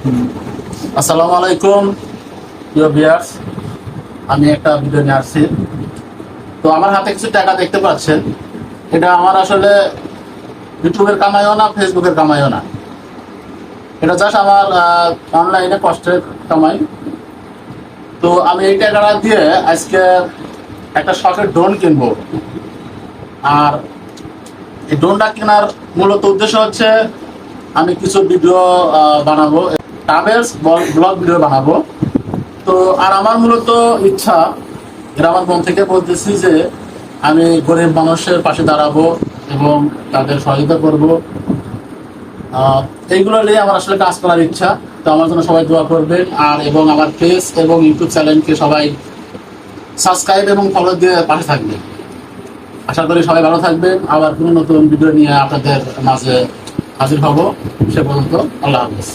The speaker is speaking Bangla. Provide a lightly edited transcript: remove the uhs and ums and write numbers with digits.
আসসালামু আলাইকুম প্রিয় ভিউয়ার্স, আমি একটা ভিডিও নিয়ে আসছি। তো আমার হাতে কিছু টাকা দেখতে পাচ্ছেন, এটা আমার আসলে ইউটিউবের কামাইও না, ফেসবুকের কামাইও না। এটা জাস্ট আমার অনলাইনে কষ্টের কামাই। তো আমি এই টাকাটা দিয়ে আজকে একটা শখের ড্রোন কিনবো। আর এই ড্রোনটা কেনার মূলত উদ্দেশ্য হচ্ছে আমি কিছু ভিডিও বানাবো, ট্রাভেলস ব্লগ ভিডিও বানাবো। তো আর আমার মূলত ইচ্ছা, এটা আমার মন থেকে বলতেছি যে আমি গরিব মানুষের পাশে দাঁড়াবো এবং তাদের সহযোগিতা করব। এইগুলো নিয়ে আমার আসলে কাজ করার ইচ্ছা। তো আমার জন্য সবাই দোয়া করবেন, আর এবং আমার পেজ এবং ইউটিউব চ্যানেলকে সবাই সাবস্ক্রাইব এবং ফলো দিয়ে পাশে থাকবেন। আশা করি সবাই ভালো থাকবেন। আবার কোনো নতুন ভিডিও নিয়ে আপনাদের মাঝে হাজির হব। সে পর্যন্ত আল্লাহ হাফেজ।